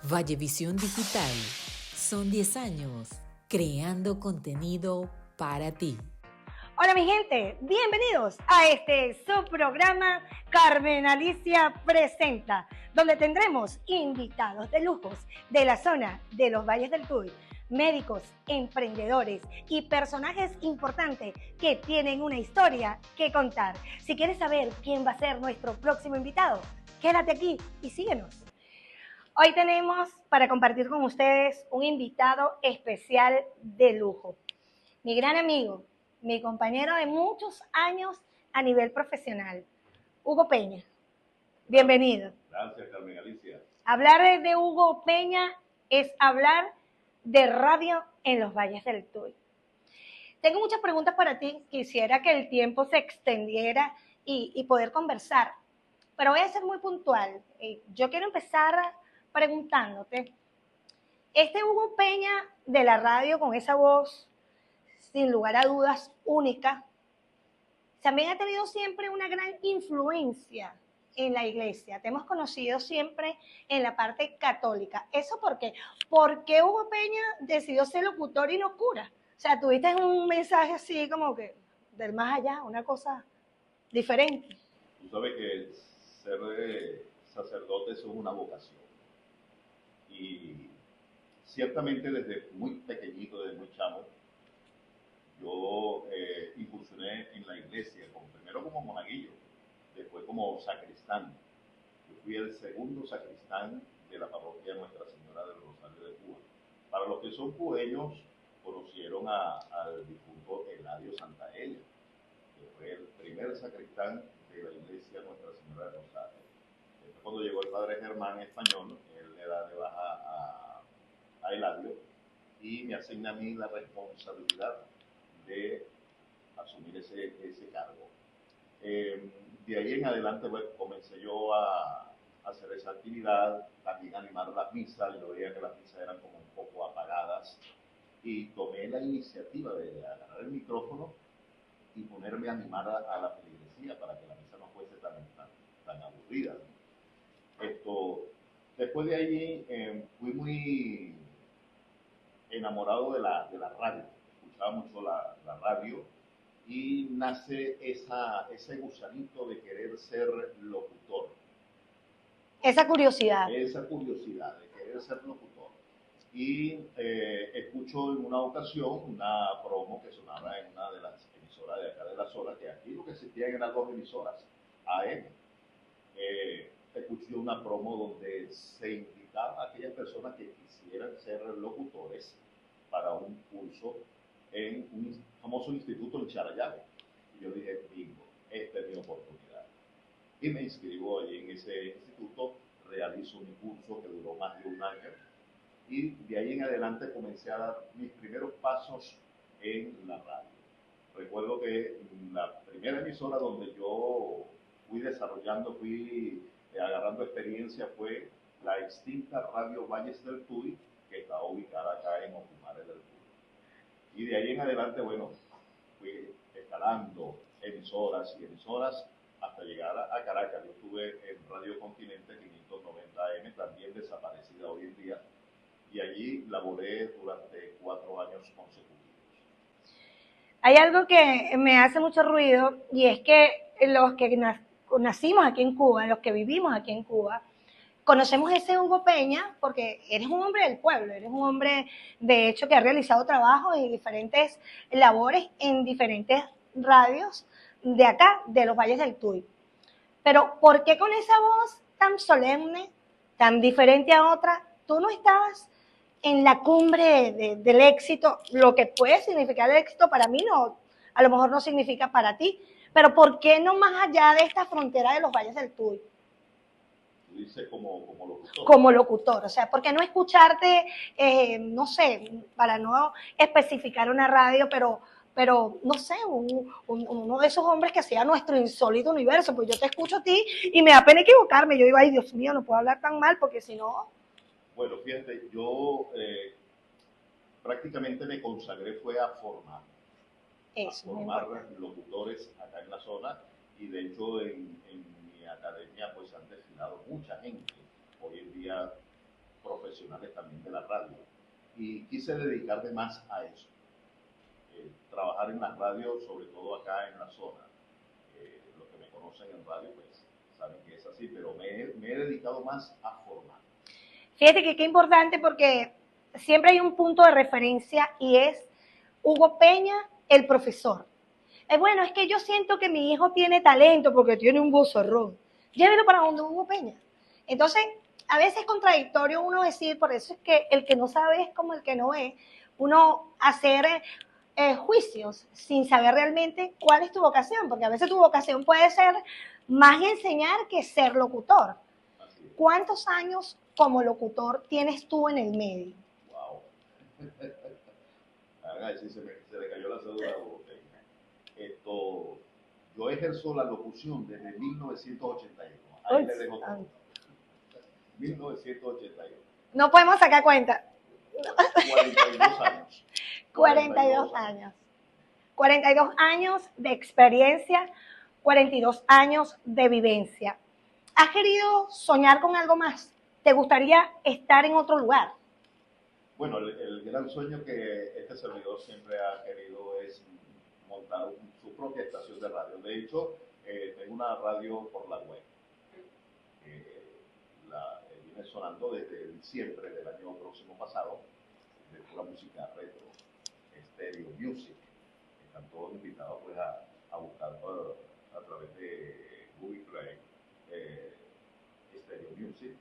Vallevisión Digital. Son 10 años creando contenido para ti. Hola mi gente, bienvenidos a su programa Carmen Alicia Presenta, donde tendremos invitados de lujos de la zona de los Valles del Tuy, médicos, emprendedores y personajes importantes que tienen una historia que contar. Si quieres saber quién va a ser nuestro próximo invitado, quédate aquí y síguenos. Hoy tenemos para compartir con ustedes un invitado especial de lujo. Mi gran amigo, mi compañero de muchos años a nivel profesional, Hugo Peña. Bienvenido. Gracias, Carmen Alicia. Hablar de Hugo Peña es hablar de radio en los Valles del Tuy. Tengo muchas preguntas para ti. Quisiera que el tiempo se extendiera y poder conversar, pero voy a ser muy puntual. Yo quiero empezar preguntándote, Hugo Peña de la radio con esa voz, sin lugar a dudas, única, también ha tenido siempre una gran influencia en la iglesia. Te hemos conocido siempre en la parte católica. ¿Eso por qué? ¿Por qué Hugo Peña decidió ser locutor y no cura? O sea, tuviste un mensaje así como que del más allá, una cosa diferente. Tú sabes que ser sacerdote es una vocación. Y ciertamente desde muy pequeñito, desde muy chamo, yo incursioné en la iglesia, primero como monaguillo, después como sacristán. Yo fui el segundo sacristán de la parroquia Nuestra Señora del Rosario de Cuba. Para los que son cubeños, conocieron al difunto Eladio Santaella, que fue el primer sacristán de la iglesia Nuestra Señora del Rosario. Después, cuando llegó el padre Germán español, él le da de baja a Eladio y me asigna a mí la responsabilidad de asumir ese cargo. De ahí en adelante pues, comencé yo a hacer esa actividad, también animar las misas. Yo veía que las misas eran como un poco apagadas y tomé la iniciativa de agarrar el micrófono y ponerme a animar a la feligresía para que la misa no fuese tan aburrida. Después de allí fui muy enamorado de la radio, escuchaba mucho la radio y nace ese gusanito de querer ser locutor. Esa curiosidad. Esa curiosidad de querer ser locutor. Y escucho en una ocasión una promo que sonaba en una de las emisoras de acá de la zona, que aquí lo que existían eran dos emisoras, AM. Escuché una promo donde se invitaba a aquellas personas que quisieran ser locutores para un curso en un famoso instituto en Charallave. Y yo dije, bingo, esta es mi oportunidad. Y me inscribo allí en ese instituto, realizo mi curso que duró más de un año y de ahí en adelante comencé a dar mis primeros pasos en la radio. Recuerdo que la primera emisora donde yo fui agarrando experiencia fue la extinta Radio Valles del Tuy, que está ubicada acá en Ocumares del Tuy. Y de ahí en adelante, bueno, fui escalando emisoras y emisoras hasta llegar a Caracas. Yo estuve en Radio Continente 590 AM, también desaparecida hoy en día, y allí laboré durante 4 años consecutivos. Hay algo que me hace mucho ruido y es que los que nacimos aquí en Cuba, los que vivimos aquí en Cuba, conocemos ese Hugo Peña porque eres un hombre del pueblo, eres un hombre de hecho que ha realizado trabajos y diferentes labores en diferentes radios de acá, de los Valles del Tuy. Pero ¿por qué con esa voz tan solemne, tan diferente a otra, tú no estabas en la cumbre del éxito? Lo que puede significar el éxito para mí no, a lo mejor no significa para ti, pero ¿por qué no más allá de esta frontera de los Valles del Tuy? Tú dices como locutor. Como locutor, o sea, ¿por qué no escucharte, no sé, para no especificar una radio, pero no sé, uno de esos hombres que sea nuestro insólito universo? Pues yo te escucho a ti y me da pena equivocarme. Yo digo, ay, Dios mío, no puedo hablar tan mal porque si no... Bueno, fíjate, yo prácticamente me consagré fue a formar locutores acá en la zona, y de hecho en mi academia pues han desfilado mucha gente. Hoy en día profesionales también de la radio. Y quise dedicarme más a eso. Trabajar en la radio, sobre todo acá en la zona. Los que me conocen en radio, pues saben que es así, pero me he dedicado más a formar. Fíjate que qué importante porque siempre hay un punto de referencia y es Hugo Peña, el profesor. Bueno, es que yo siento que mi hijo tiene talento porque tiene un vozarrón. Llévelo para donde Hugo Peña. Entonces, a veces es contradictorio uno decir, por eso es que el que no sabe es como el que no ve, uno hacer juicios sin saber realmente cuál es tu vocación, porque a veces tu vocación puede ser más enseñar que ser locutor. ¿Cuántos años como locutor tienes tú en el medio? Wow. Sí, se le cayó la cédula. Yo ejerzo la locución desde 1981. Ahí le dejo todo. 1981. No podemos sacar cuenta. 42 años. 42 años. 42 años de experiencia, 42 años de vivencia. ¿Has querido soñar con algo más? ¿Te gustaría estar en otro lugar? Bueno, el gran sueño que este servidor siempre ha querido es montar su propia estación de radio. De hecho, tengo una radio por la web. Viene sonando desde diciembre del año próximo pasado, de pura música retro, Stereo Music. Están todos invitados pues, a buscar a través de Google Play Stereo Music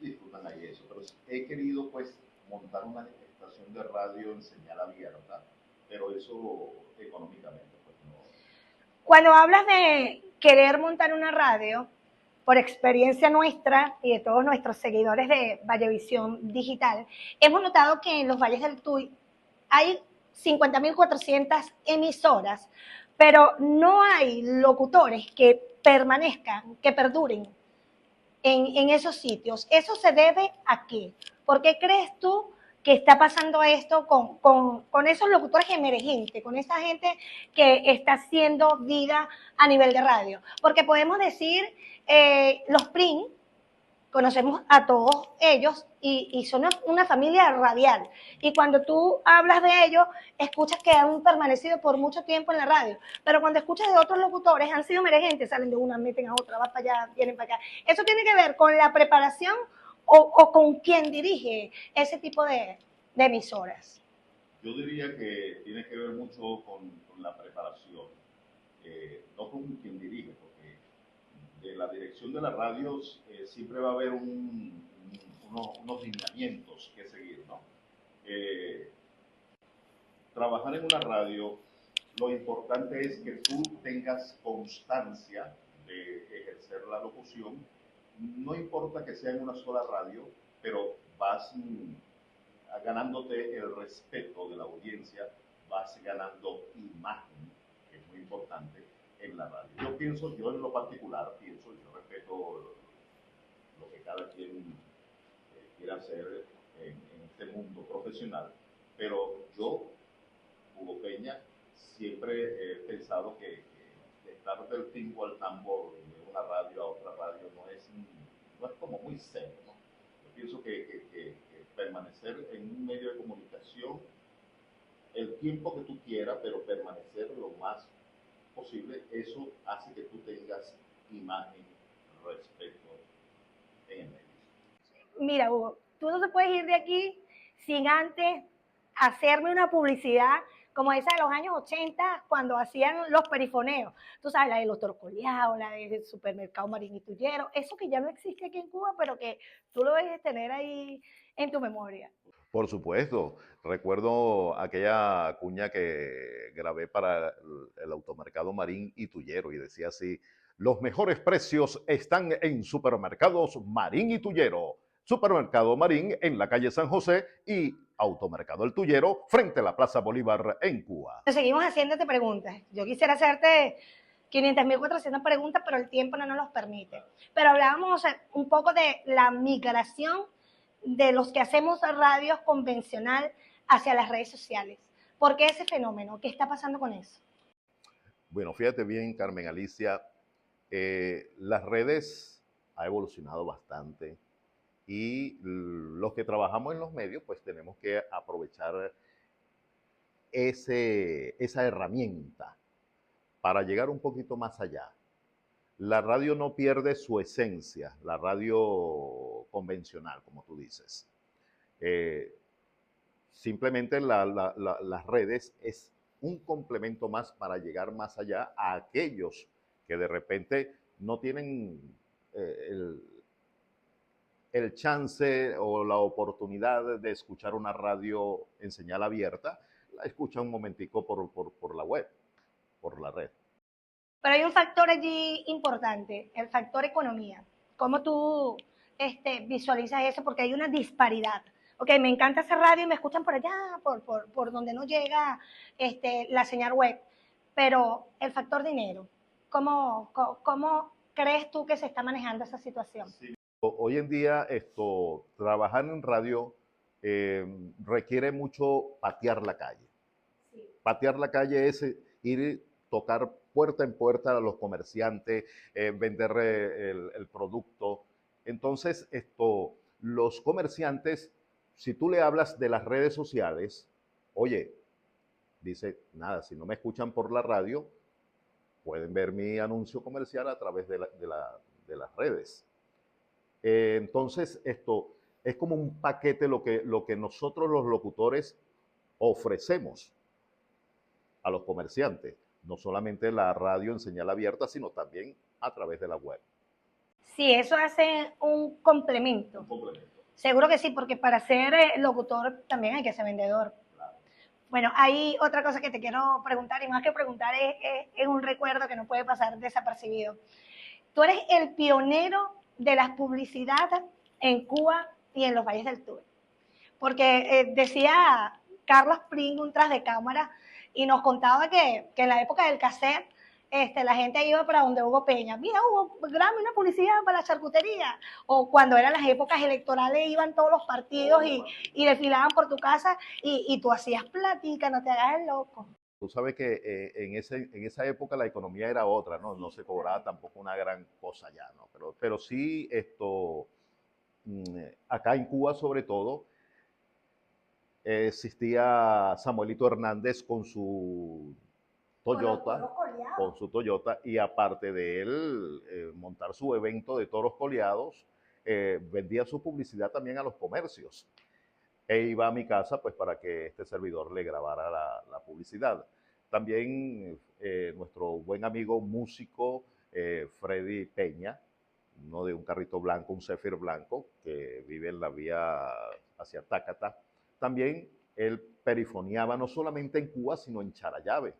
y disfrutan ahí eso. Pero he querido pues montar una estación de radio en señal abierta, pero eso económicamente pues no. Cuando hablas de querer montar una radio, por experiencia nuestra y de todos nuestros seguidores de Vallevisión Digital, hemos notado que en los Valles del Tuy hay 50.400 emisoras, pero no hay locutores que permanezcan, que perduren en esos sitios. ¿Eso se debe a qué? ¿Por qué crees tú que está pasando esto con esos locutores emergentes, con esa gente que está haciendo vida a nivel de radio? Porque podemos decir, los PRIN, conocemos a todos ellos y son una familia radial. Y cuando tú hablas de ellos, escuchas que han permanecido por mucho tiempo en la radio. Pero cuando escuchas de otros locutores, han sido emergentes, salen de una, meten a otra, van para allá, vienen para acá. ¿Eso tiene que ver con la preparación o con quién dirige ese tipo de emisoras? Yo diría que tiene que ver mucho con la preparación, no con quien dirige, porque de la dirección de las radios siempre va a haber unos lineamientos que seguir, ¿no? Trabajar en una radio, lo importante es que tú tengas constancia de ejercer la locución. No importa que sea en una sola radio, pero vas ganándote el respeto de la audiencia, vas ganando imagen, que es muy importante en la radio. Yo en lo particular pienso, yo respeto lo que cada quien quiera hacer en este mundo profesional, pero yo, Hugo Peña, siempre he pensado que estar del timbo al tambor de una radio a otra radio no es como muy serio, ¿no? Yo pienso que permanecer en un medio de comunicación el tiempo que tú quieras, pero permanecer lo más posible, eso hace que tú tengas imagen, respeto en el medio. Mira, Hugo, tú no te puedes ir de aquí sin antes hacerme una publicidad como esa de los años 80, cuando hacían los perifoneos. Tú sabes, la de los torcoleados, la del supermercado Marín y Tuyero, eso que ya no existe aquí en Cuba, pero que tú lo debes tener ahí en tu memoria. Por supuesto, recuerdo aquella cuña que grabé para el automercado Marín y Tuyero y decía así: los mejores precios están en Supermercados Marín y Tuyero. Supermercado Marín en la calle San José y Automercado El Tuyero frente a la Plaza Bolívar en Cuba. Seguimos haciéndote preguntas. Yo quisiera hacerte 500.400 preguntas, pero el tiempo no nos los permite. Pero hablábamos un poco de la migración de los que hacemos radios convencional hacia las redes sociales. ¿Por qué ese fenómeno? ¿Qué está pasando con eso? Bueno, fíjate bien, Carmen Alicia, las redes ha evolucionado bastante. Y los que trabajamos en los medios, pues tenemos que aprovechar esa herramienta para llegar un poquito más allá. La radio no pierde su esencia, la radio convencional, como tú dices. Eh, Simplemente las redes es un complemento más para llegar más allá a aquellos que de repente no tienen el, el chance o la oportunidad de escuchar una radio en señal abierta, la escuchan un momentico por la web, por la red. Pero hay un factor allí importante, el factor economía. ¿Cómo tú visualizas eso? Porque hay una disparidad. Ok, me encanta esa radio y me escuchan por allá, por donde no llega la señal web. Pero el factor dinero, ¿cómo crees tú que se está manejando esa situación? Sí. Hoy en día trabajar en radio requiere mucho patear la calle. Sí. Patear la calle es ir tocar puerta en puerta a los comerciantes, vender el producto. Entonces, los comerciantes, si tú le hablas de las redes sociales, oye, dice, nada, si no me escuchan por la radio, pueden ver mi anuncio comercial a través de las redes. Entonces, esto es como un paquete lo que nosotros los locutores ofrecemos a los comerciantes. No solamente la radio en señal abierta, sino también a través de la web. Sí, eso hace un complemento. Un complemento. Seguro que sí, porque para ser locutor también hay que ser vendedor. Claro. Bueno, hay otra cosa que te quiero preguntar, y más que preguntar es un recuerdo que no puede pasar desapercibido. Tú eres el pionero de las publicidades en Cuba y en los Valles del Tuy. Porque decía Carlos Pring, un tras de cámara, y nos contaba que en la época del cassette, la gente iba para donde Hugo Peña. Mira, Hugo, grame una publicidad para la charcutería. O cuando eran las épocas electorales, iban todos los partidos y desfilaban por tu casa y tú hacías platica, no te hagas el loco. Tú sabes que en esa época la economía era otra, ¿no? No se cobraba tampoco una gran cosa ya, ¿no? Pero sí, acá en Cuba sobre todo, existía Samuelito Hernández con su Toyota, y aparte de él montar su evento de toros coleados, vendía su publicidad también a los comercios. E iba a mi casa pues para que este servidor le grabara la publicidad. También nuestro buen amigo músico Freddy Peña, uno de un carrito blanco, un Zephyr blanco, que vive en la vía hacia Tácata. También él perifoneaba no solamente en Cuba, sino en Charallave.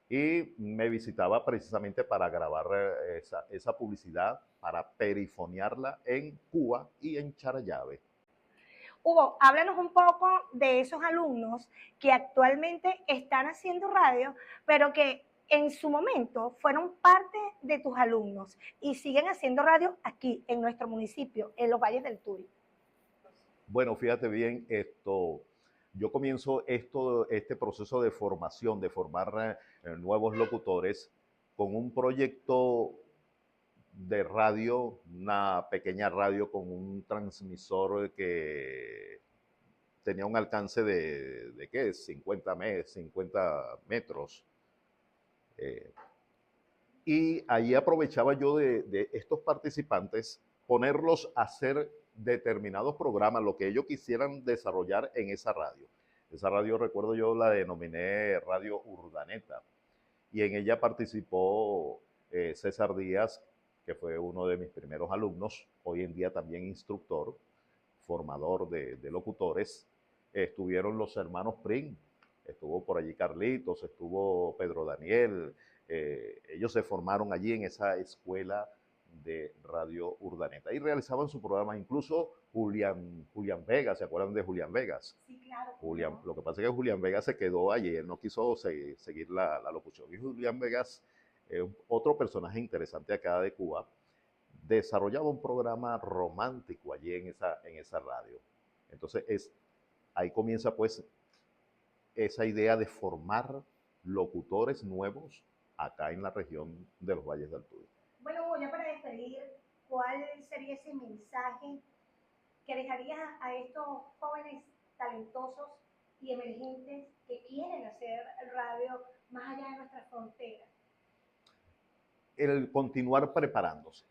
Y me visitaba precisamente para grabar esa publicidad, para perifonearla en Cuba y en Charallave. Hugo, háblanos un poco de esos alumnos que actualmente están haciendo radio, pero que en su momento fueron parte de tus alumnos y siguen haciendo radio aquí, en nuestro municipio, en los Valles del Tuy. Bueno, fíjate bien, yo comienzo este proceso de formación, de formar nuevos locutores con un proyecto de radio, una pequeña radio con un transmisor que tenía un alcance de ¿qué? 50 metros. Y ahí aprovechaba yo de estos participantes, ponerlos a hacer determinados programas, lo que ellos quisieran desarrollar en esa radio. Esa radio, recuerdo yo, la denominé Radio Urdaneta. Y en ella participó César Díaz, que fue uno de mis primeros alumnos, hoy en día también instructor, formador de locutores. Estuvieron los hermanos Pring, estuvo por allí Carlitos, estuvo Pedro Daniel. Ellos se formaron allí en esa escuela de Radio Urdaneta y realizaban su programa, incluso Julián Vegas. ¿Se acuerdan de Julián Vegas? Sí, claro. Lo que pasa es que Julián Vegas se quedó allí, él no quiso seguir la locución. Y Julián Vegas, otro personaje interesante acá de Cuba, desarrollaba un programa romántico allí en esa radio. Entonces, ahí comienza pues esa idea de formar locutores nuevos acá en la región de los Valles del Tuy. Bueno, Hugo, ya para despedir, ¿cuál sería ese mensaje que dejarías a estos jóvenes talentosos y emergentes que quieren hacer radio más allá de nuestras fronteras? El continuar preparándose.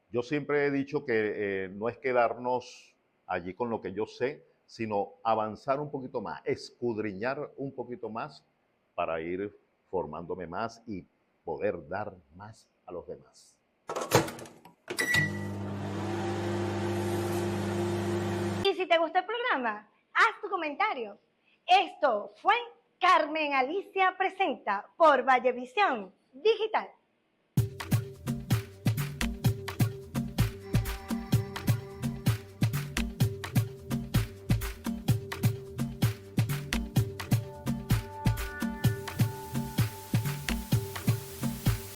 Yo siempre he dicho que no es quedarnos allí con lo que yo sé, sino avanzar un poquito más, escudriñar un poquito más para ir formándome más y poder dar más a los demás. Y si te gustó el programa, haz tu comentario. Esto fue Carmen Alicia Presenta por Vallevisión Digital.